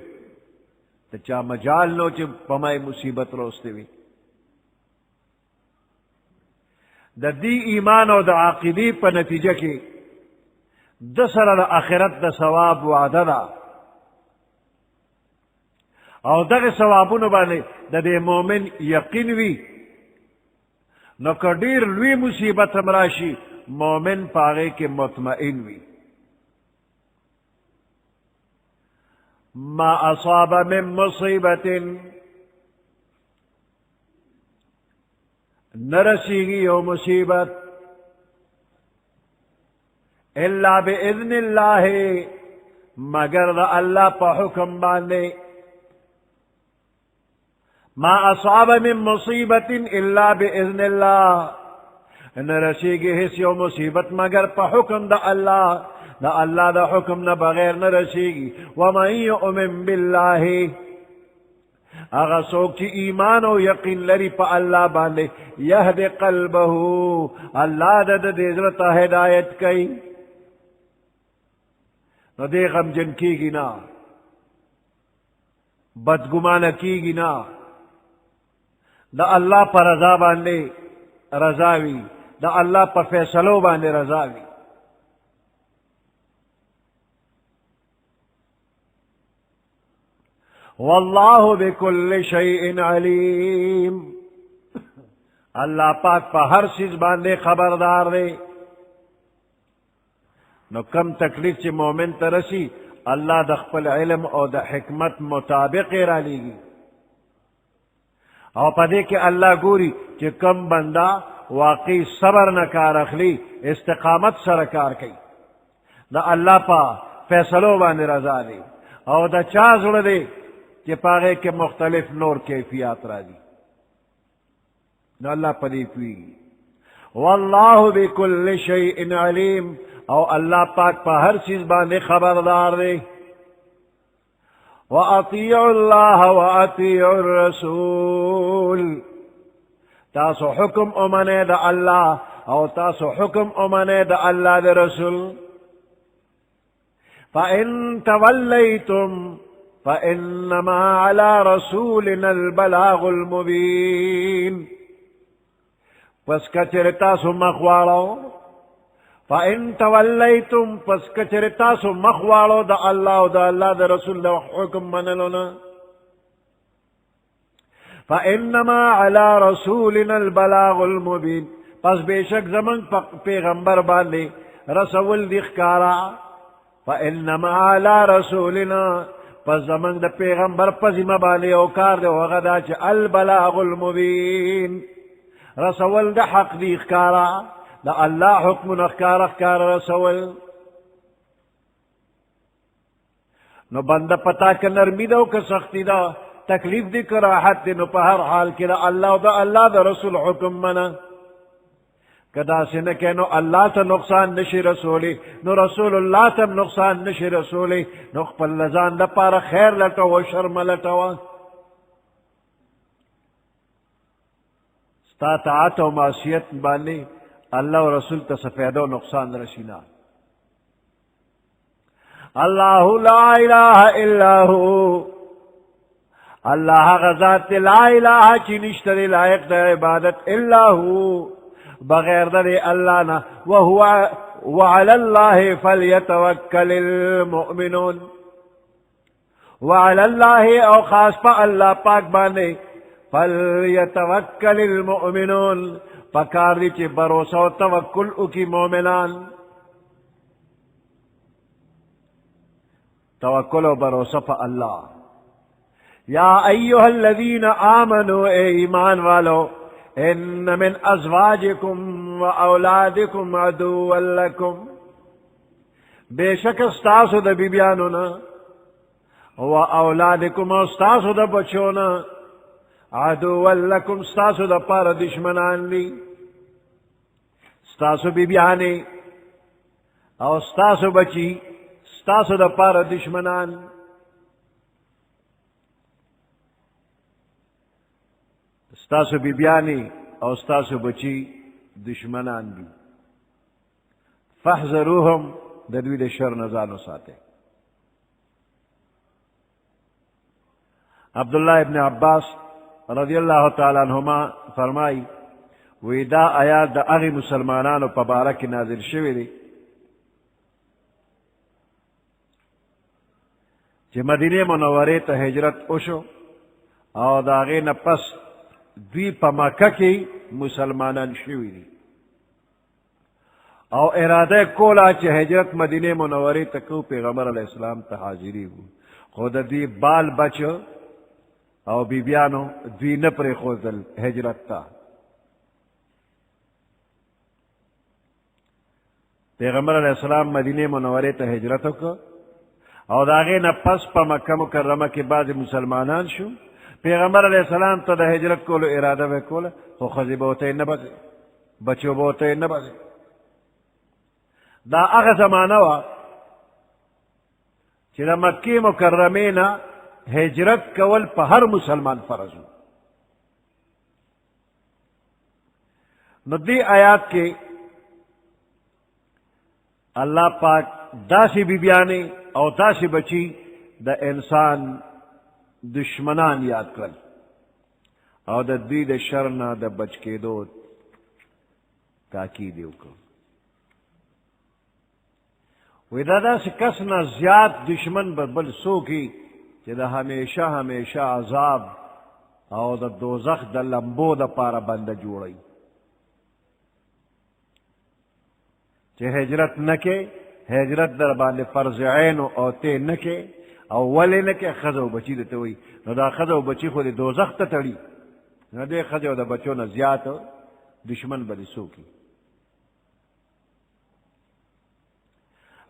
ته چا مجال نو چې په ما مصیبت راوستی وي. د دې ایمان او د عقیدې په نتیجه کې د سره د آخرت د ثواب وعده ده، او دغه ثوابونو باندې د دې مؤمن یقین وي. نو که ډېر لوی مصیبت هم راشي، مؤمن په هغې کې مطمئن وي. ما اصاب من مصیبت نرسیږي یو مصیبت الا باذن الله، مگر د الله په حکم باندې. ما اصاب من مصیبت الا باذن الله، نرسیږي هیڅ یو مصیبت مگر په حکم د الله، د الله د حکم نه بغیر نرسیږي. ومن یؤمن بالله، هغه څوک چې ایمان او یقین لري په الله باندې، یهد قلبه، الله د دې زړه ته هدایت کوي. نو دې غمجن کیږي نه، بدګمانه کیږي نه، د الله په رضا باندې رضا وي، د الله په فیصلو باندې رضا وي. والله بكل شيء عليم، الله پاک په هر چیز باندې خبردار دی. نو کم تکلیف چې مومن ته رسی، الله د خپل علم او د حکمت مطابق را لیږي. او په دې کې الله ګوري چې کم بنده واقعي صبر نه کار اخلي، استقامت سره کار کوي، د الله په فیصلو باندې رضا دی. او د چا زړه دی کہ پاگے کے مختلف نور کیفیات راځي، نو الله پدې پوهیږي. والله بكل شيء عليم، او الله پاک په هر چیز باندې خبردار دی. واطيعوا الله واطيعوا الرسول، تاسو حکم امنه د الله او تاسو حکم امنه د الله د رسول. فإن توليتم فإنما على رسولنا البلاغ المبين، پس کچر تاسو مخوالو، فإن تولیتم، پس کچر تاسو مخوالو دا اللہ و دا اللہ دا رسول دا حکم منلونا، فإنما على رسولنا البلاغ المبين، پس بیشک زمن پیغمبر باندے رسول دخکارا. فإنما على رسولنا، پس زمن دا پیغمبر پزیمہ باندے اوکار دے وغدا چا البلاغ المبین، رسول دا حق دی اخکارا، دا اللہ حکم اخکار اخکار رسول. نو بندہ پتا کہ نرمی دا کہ سختی دا، تکلیف دی کراحت دی، نو پا ہر حال کی دا اللہ دا رسول حکم منا. کدا سنکے نو اللہ تا نقصان نشی رسولی، نو رسول اللہ تا نقصان نشی رسولی، نو خپل لزان دا پارا خیر لٹو و شرم لٹو. ستا طاعت و معصیت بانی اللہ و رسول تا سفیدو نقصان رسینا. اللہ لا الہ الا ہو، اللہ غزات لا الہ چی نشتر لائق دا عبادت الا ہو بغیر دا اللہ نا، وعلی اللہ فلیتوکل المؤمنون، وعلی اللہ او خاص پا اللہ پاک بانے فلیتوکل المؤمنون پکار دی چی بروسہ و توکل اکی مومنان. توکل و بروسہ پا اللہ. یا ایہا الذین آمنوا اے ایمان والو، ان من ازواجکم و اولادکم عدوا لکم، بے شک استاسو دا بیبیانونا و اولادکم استاسو دا بچونا عدوا لکم استاسو دا پار دشمنان لی. استاسو بیبیانی او استاسو بچی استاسو دا پار دشمنان. استاسو بیبیانی او استاسو بچی دشمنان دی. فاحذروهم ددوی دا شر نزانو ساتے. عبداللہ ابن عباس رضی اللہ تعالیٰ عنہما فرمائی وی دا آیات دا اغی مسلمانانو پبارک نازل شوی دی چی مدینہ منوری تا ہجرت اوشو او دا اغی نپس دوی پا مکہ کی مسلمانان شوی دی او ارادہ کولا چی ہجرت مدینہ منوری تکو پیغمبر علیہ السلام تا حاضری ہو، خود دوی بال بچو او بیبیانو دوی نپر خوزل ہجرت تا. پیغمبر علیہ السلام مدینہ منورے تا ہجرتو کو او داغے نا پس پا مکہ مکرمہ کے بعد مسلمانان شو. پیغمبر علیہ السلام تا دا ہجرت کولو ارادہ بے کولا خو خزی بوتے نبزے بچو بوتے نبزے. دا اغا زمانہ وا چی دا مکی مکرمینا ہجرت کول پا ہر مسلمان فرض ہو. نو دی آیات کے اللہ پاک دا سی بیبیانے او دا سی بچی دا انسان دشمنان یاد کرل او دا دی دا شرنا دا بچ کے دو تاکیدیو کو. وی دا سی کسنا زیاد دشمن بل سو کی کہ دا ہمیشہ ہمیشہ عذاب او دا دوزخ دا لمبو دا پارا بند جوڑی. چہ ہجرت نکے ہجرت در باندے فرض عین او تے نکے او ولی نکے خزو بچی دیتے ہوئی نو دا خزو بچی خود دوزخ تا تڑی نو دے خزو دا بچو نا زیاد دشمن بدی سو کی.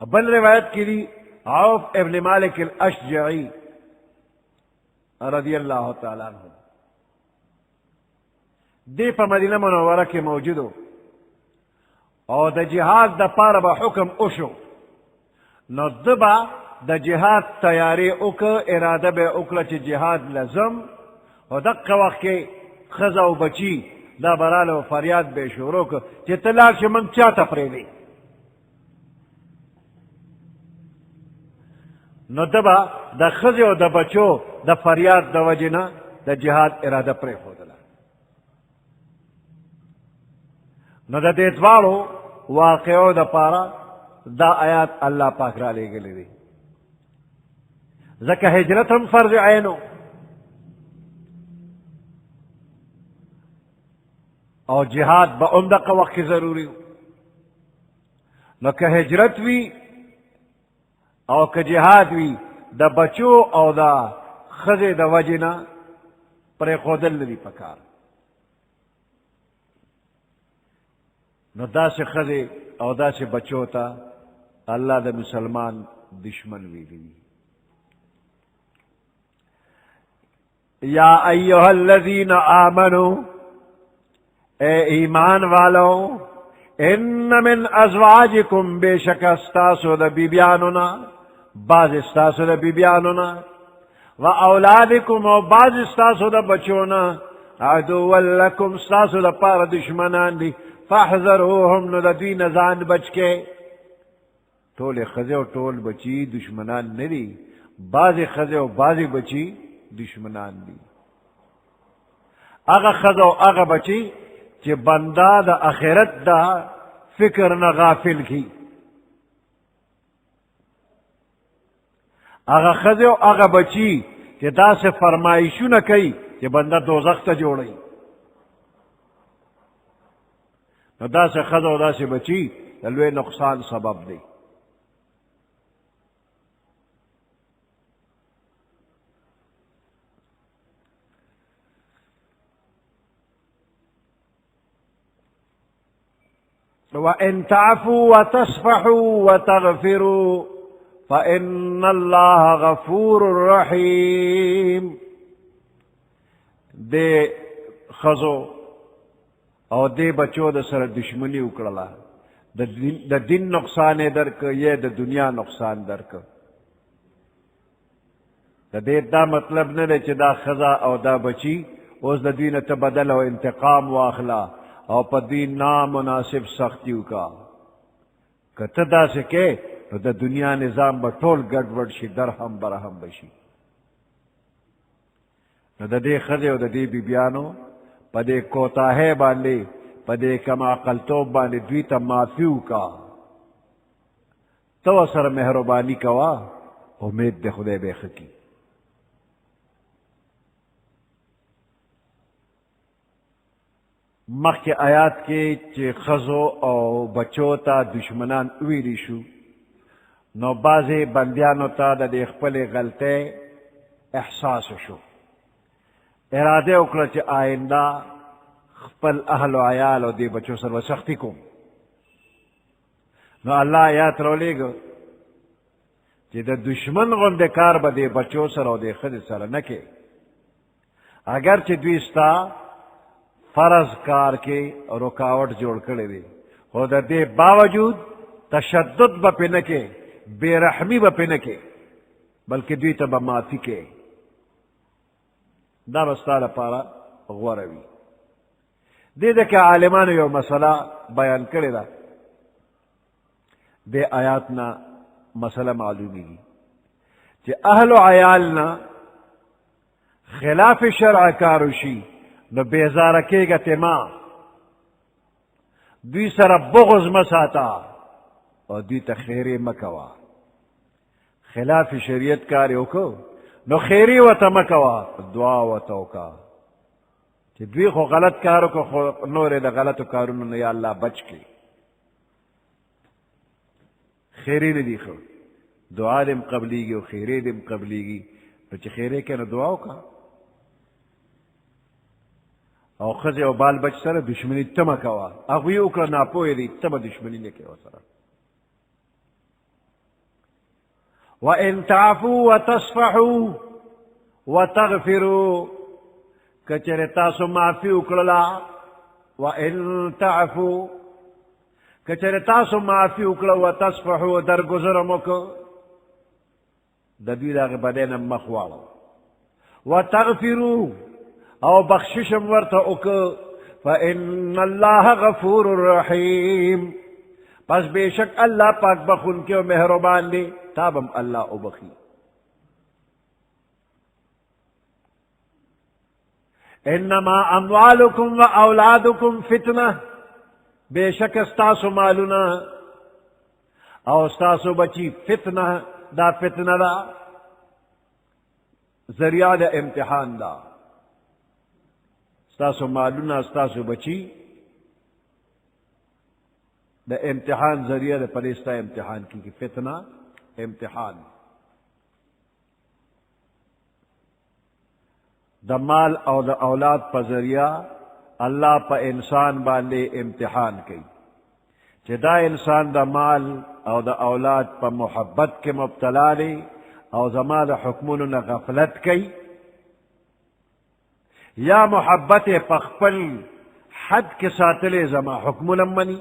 بل روایت کی دی عوف ابن مالک الاشجعی رضی اللہ تعالیٰ عنہ دے پا مدینہ منورہ کے موجودو او دا جہاد دا پارا با حکم اوشو نو دبا دا جہاد تیاری اوکا ارادہ بے اوکلا چی جہاد لزم او دقا وقت کے خزا و بچی دا برال و فریاد بے شورو کا چی طلاق چی من چا تفریدی نو دبا دا خزی و دا بچو دا فریاد دا وجنا دا جہاد ارادہ پری خودلا. نو دا دیتوارو واقعو دا پارا دا آیات اللہ پاک را لے گلی دی. زکا ہجرت ہم فرض عینو او جہاد با امدق وقت ضروری ہو. نو کہ ہجرت وی او که جهاد وی دا بچو او دا خزه دا وجنا پر خودل ندی پکار. نو دا سے خزه او دا سے بچو تا اللہ دا مسلمان دشمن وی دی. یا ایوہ الذین آمنو اے ایمان والو ان من ازواجکم بیشک استاسو د بیبیانونا بعض استاسو د بیبیانونا و اولادکم و بعض استاسو د بچونا عدو لکم استاسو د پار دشمنان دی فاحذروهم نو د دوی نزان بچ کے ټول خزه او ټول بچی دشمنان ندی بعض خزه او بعض بچی دشمنان دی اغا خزه او اغا بچی چې بندا د اخرت دا فکر نه غافل کی اغا خزه او اغا بچی چې دا سے فرمایشونه کوي چې بندا دوزخ ته جوړي نو دا سے خزه او دا سے بچی د لوی نقصان سبب دی وَإِن تَعْفُوا وَتَصْفَحُوا وَتَغْفِرُوا فَإِنَّ اللَّهَ غَفُورٌ رَحِيمٌ دے خزو او دے بچو د سره دشمنی وکړه د دین نقصان درک یا د دنیا نقصان درک د دې دا مطلب نه دی چې دا خزا او دا بچی اوس د دینه ته بدل او انتقام واخلا او پا دین نامناسب سختیو کا کته دا سکے نو د دنیا نظام با ټول گڑبڑ شي درهم برهم بشي نو د دې خزه او د دې بیبیانو په دې کوتاهه باندې په دې کم عقلتوب باندې دوی ته معافیو کا تو سره مهربانی کوا امید د خدای به خکی مخ کے آیات کے چی خزو او بچو تا دشمنان ویلی شو نو بازی بندیانو تا دا دی خپل غلطے احساس شو ارادے اکڑا چی آئندہ خپل اہل و عیال او دی بچو سر و سختی کو نو اللہ آیات رو لے گو چی دا دشمن غندکار با دی بچو سر او دی خد سر نکے اگر چی دویستا فرض کار کے رکاوٹ جوڑ کرے دے خود دے باوجود تشدد با پہ نکے بے رحمی با پہ نکے بلکہ دوی تا با معافی کے دا بستالا پارا غوروی دے دے کہ عالمان یو مسئلہ بیان کرے دا دے آیاتنا مسئلہ معلومی گی کہ اہل و عیالنا خلاف شرع کاروشی نو بیزار کے گا تیما دوی سر بغض مساتا اور دوی تا خیری مکوا خلاف شریعت کاریو کو نو خیری و تا مکوا دعا و توکا کہ دوی خو غلط کارو کو خو نور دا غلط کارو نو یا اللہ بچ کے خیری ندی خو دعا دم قبلی گی و خیری دم قبلی گی نو چی خیری کے نو دعاو کا او خزه او بال بچ سره دشمنی تمه کوا اغوی وکړه ناپوهه دی تمه دشمنی نه کوي سره وان تعفوا وتصفحوا وتغفروا کچره تاسو معافی وکړه وان تعفوا کچره تاسو معافی وکړه وتصفحوا درگذر مکو د دوی دغه بدن مخ واړو وتغفروا او بخششم ورته اوک فإن الله غفور رحیم پس بے شک اللہ پاک بخون کے مہربان دی تابم اللہ او بخی انما اموالکم و اولادکم فتنہ بے شک استاسو مالنا او استاسو بچی فتنہ دا فتنہ دا ذریعہ دا امتحان دا استاسو مالونا استاسو بچی دا امتحان ذریعہ دا پریستا امتحان کی فتنہ امتحان دا مال او دا اولاد پا ذریعہ اللہ پا انسان باندے امتحان کی چہ دا انسان دا مال او دا اولاد پا محبت کے مبتلا لے او زما دا حکمونو نا غفلت کی یا محبت پخپل حد کے ساتلے زما حکم لمنی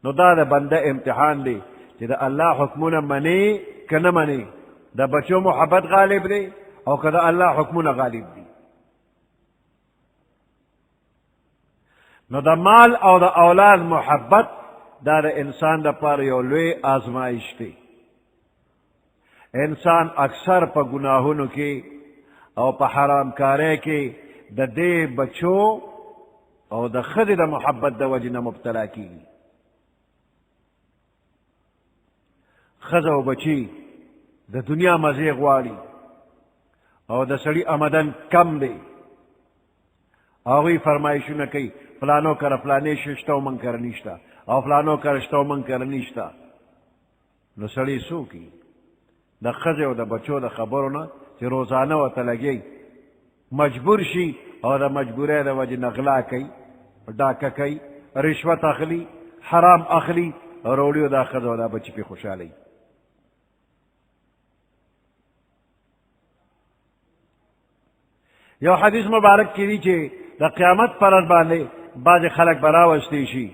نو دا د بنده امتحان دی چې د الله حکمونه منی که نه منی. د بچو محبت غالب دی او که د الله حکمونه غالب دی. نو د مال او د اولاد محبت دا د انسان دپاره یو لوی آزمایش دی. انسان اکثر په گناهونو کې او په حرام کاری کې د دې بچو او د ښځې د محبت د وجې نه مبتلا کېږي. ښځه او بچي د دنیا مزې غواړي او د سړي آمدن کم دی. هغوی فرمایشونه کوي فلانو کره فلانې شی شته او من کره نشته او فلانو کره شته او من کره نشته. نو سړی څه وکړي؟ د ښځې او د بچو د خبرو نه چې روزانه ورته لګي مجبور شي او د مجبورۍ د وجې نه غلا کوي، ډاکه کوي، رشوت اخلي، حرام اخلي، راوړي او دا ښځه او دا بچي پې خوشحالوي. یو حدیث مبارک کې دی چې د قیامت پر ورځ باندې بعضې خلک به راوستی شي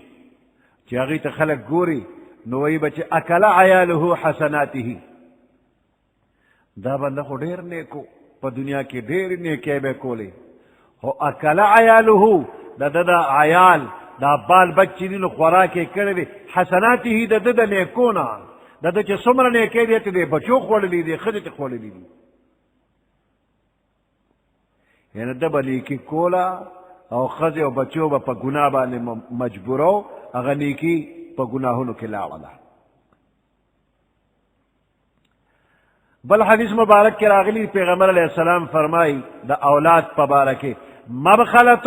چې هغوی ته خلک ګوري نو وایي به چې اکله عیاله حسناته. دا بنده خو ډېر نیکو، په دنیا کې ډېرې نیکۍ به کولې، خو اکله عیاله د ده د عیال دا بال بچ چې دي نو خوراک یې کړی دی حسناته د ده د نیکو نه. د ده چې څومره نیکۍ دی ته د بچو خوړلي دي، ښځې ته خوړلي دي. یعنی ده به نیکي کوله او ښځې او بچو به په ګناه باندې مجبورو، هغه نیکي په ګناهونو کې لاړله. بل حدیث مبارک کې راغلی پیغمبر علیه السلام فرمایي د اولاد په باره کې مبخلة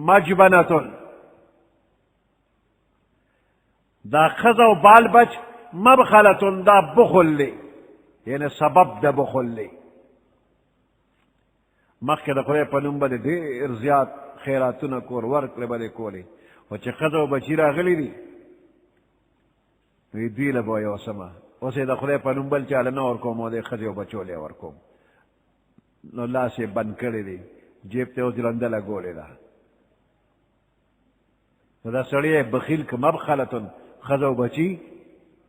مجبنة. دا ښځه او بال بچ مبخلة دا بخل دی، یعنی سبب د بخل دی. مخکې د خدای په نوم به د ډېر زیات خیراتونه کور ورکړې به دې کولې، خو چې ښځه او بچي راغلي دي نو دوی له به یو سمه اوس یې د خدای په نوم بل چاله نه ورکوم او د ښځې او بچو لی ورکوم. نو لاس یې بند کړی دی، جیب ته اوس رنده لګولې ده. نو دا سړی بخیل که مبخلتن ښځه او بچي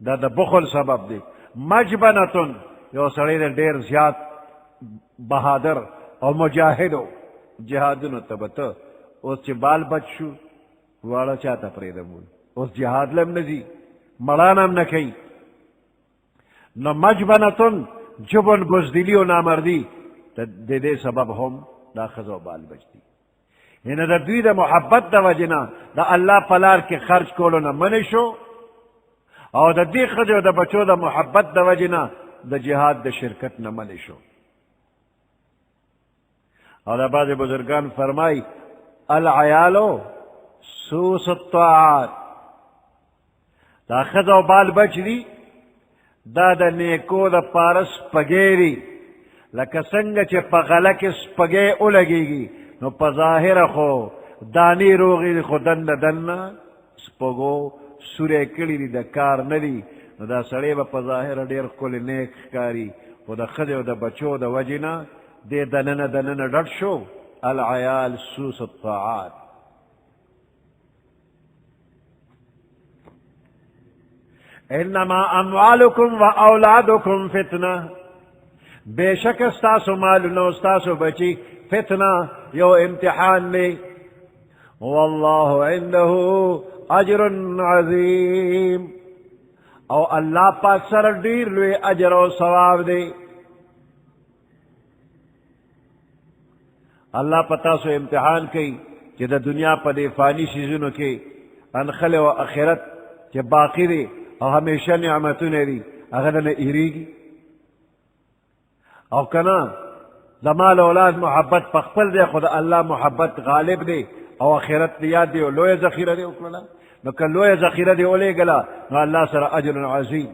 دا د بخل سبب دی. مجبنتن یو سړی دی ډېر زیات بهادر او مجاهدو جهادونو ته به ته اوس چې بال بچ شو واړه چا ته پرېږدم، اوس جهاد لم نه ځي، مړان هم نه کوي. نو مجبنتن جبن بزدلي او نامردي د دې سبب هم دا ښځه او بال بچ دي. یعنې د دوی د محبت د وجې نه د الله په لار کې خرج کولو نه منې شو او د دې ښځې او د بچو د محبت د وجې نه د جهاد د شرکت نه منې شو. اور بعض بزرگان فرمائی العیالو سوس الطاعات. دا ښځه او بال بچ دي دا د نیکو د پاره سپګی دي، لکه څنګه چې په غله کې سپګی ولګېږي نو په ظاهره خو دانې روغې دي خو دننه دننه سپګو سورې کړي دي، د کار نه دي. نو دا سړی به په ظاهره ډېر ښکلی نیک ښکاري، خو د ښځې او د بچو د وجې نه دې دننه دننه ډډ شو. العیال سوس الطاعات. انما اموالکم و اولادکم فتنه. بے شک استاسو مالونه استاسو بچی فتنه یو امتحان دی. والله عنده اجر عظیم. او الله پاک سره ډیر لوی اجر او ثواب دی. الله پتا سو امتحان کوي چې د دنیا په دې فانی شیزونو کې انخل او اخرت چې باقی دی او همیشه نعمتونه دي هغه نه ایریږي. او کنه د مال اولاد محبت په خپل دی، خو د الله محبت غالب دی او آخرت دی یاد دی او لویه ذخیره دی وکړله. نو که لویه ذخیره دی ولېږله نو الله سره اجر عظیم.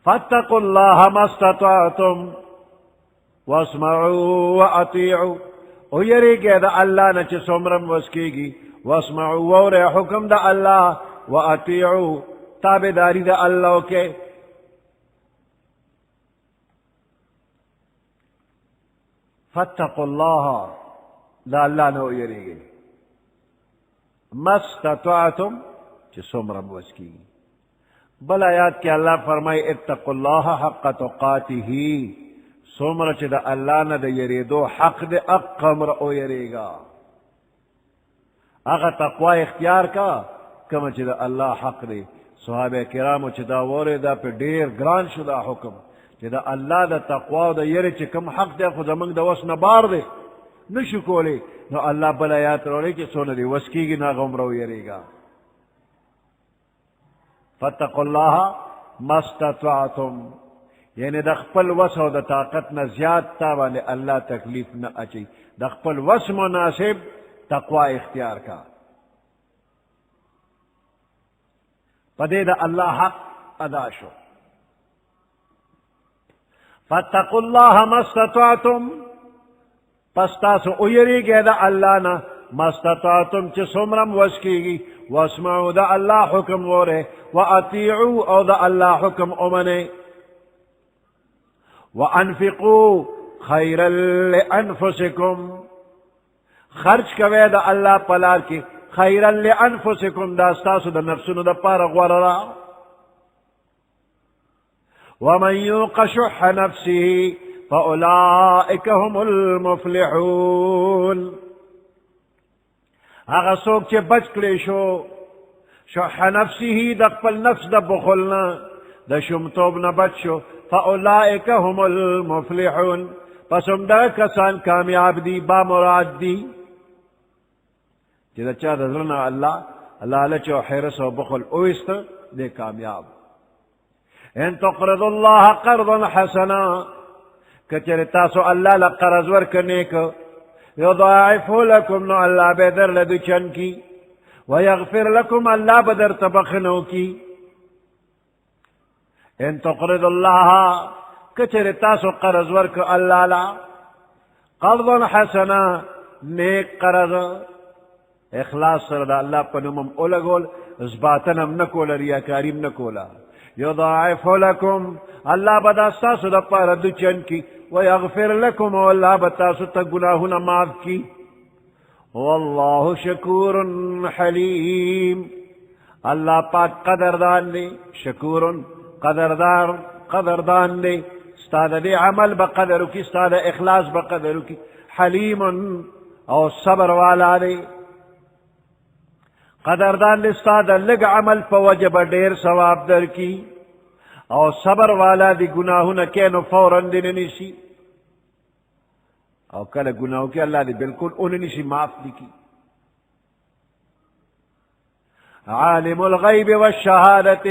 فاتقوا الله ما استطعتم واسمعوا واطیعوا. او یریږئ د الله نه چې څومره وس کېږي. واسمعوا واورئ حکم د الله، واطیعوا تابعداري د الله وکړئ. فاتقوا الله دا الله نه ویریږئ. ما استطعتم چې څومره وس کیږي. بل آیات کې الله فرمایي اتقوا الله حق تقاته، څومره چې د الله نه د یریدو حق د اقمر او یریږه، هغه تقوا اختیار کا کوم چې د الله حق دی. صحابه کرامو چې دا واورېده په ډېر ګران شو دا حکم چې د الله د تقوا او د یری چې کوم حق دی خو زموږ د وس نه بار دی، نشو کولی. نو الله بل آیات راوړي چې څونه دې وس کېږي نو هغه عمره ویریږه. فاتقوا الله ما استطعتم، یعنی د خپل وس او د طاقت نه زیات تا باندې الله تکلیف نه اچي، د خپل وس مناسب تقوا اختیار کا. پدې د الله حق ادا شو. فاتقوا الله ما استطعتم، پس تاسو اویریږئ د الله نه ما استطعتم چې څومره م وس کېږي. واسمعوا د الله حکم وره، واطیعوا او د الله حکم ومنئ. وانفقوا خیرا لانفسکم، خرج کوئ د الله په لار کې خیرا لانفسکم، دا ستاسو د نفسونو د پاره غوره ده. ومن یوق شح نفسه فاولئک هم المفلحون، هغه څوک چې بچ کړی شو شح نفسه د خپل نفس د بخل نه د شومتوب نه بچ شو، فاولئک هم المفلحون، پس همدغه کسان کامیاب دي، با مراد دي. چې د چا د زړه نه الله لالچ او حرص او بخل اویسته دی کامیاب. ان تقرضوا الله قرضا حسنا، که چېرې تاسو الله له قرض ورکړه نیک، یضاعفه لکم، نو الله به درله دوچن کی. ویغفر لکم، الله به درته بخنو کی. ان تقرضوا الله، که چېرې تاسو قرض ورکړه الله له قرضا حسنا، نیک قرض، اخلاص سره د الله په نوم هم ولګول، اثباتن هم نه کوله، ریاکاري هم نه کوله. یضاعف لکم، الله به دا ستاسو دپاره دوچن کی. ویغفر لکم، او الله به تاسو ته ګناهونه معاف کی. والله شکور حلیم، الله پاک قدردان دی، شکور قدردان دی. ستا د دې عمل به قدر وکړي، ستا د اخلاص به قدر وکړي. حلیم او صبر والا دی، قدردان دی، ستا د لږ عمل په وجه به ډېر ثواب درکړي. او صبر والا دی، ګناهونه کوي نو فوراً دې نه نیسي، او کله ګناه وکړي الله دې بالکل ونه نیسي، معاف دې کړي. عالم الغیب والشهادة،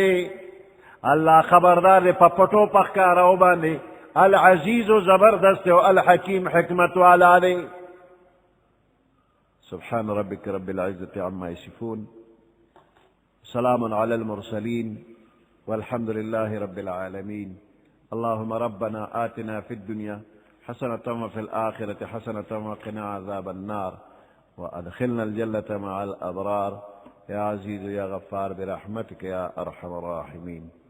الله خبردار دی په پټو په ښکارو باندې. العزیز زبردست او الحکیم حکمت والا دی. سبحان ربك رب العزة عما يصفون، سلام على المرسلين، والحمد لله رب العالمين. اللهم ربنا آتنا في الدنيا حسنة وفي الآخرة حسنة وقنا عذاب النار، وأدخلنا الجنة مع الأبرار، يا عزيز يا غفار برحمتك يا أرحم الراحمين.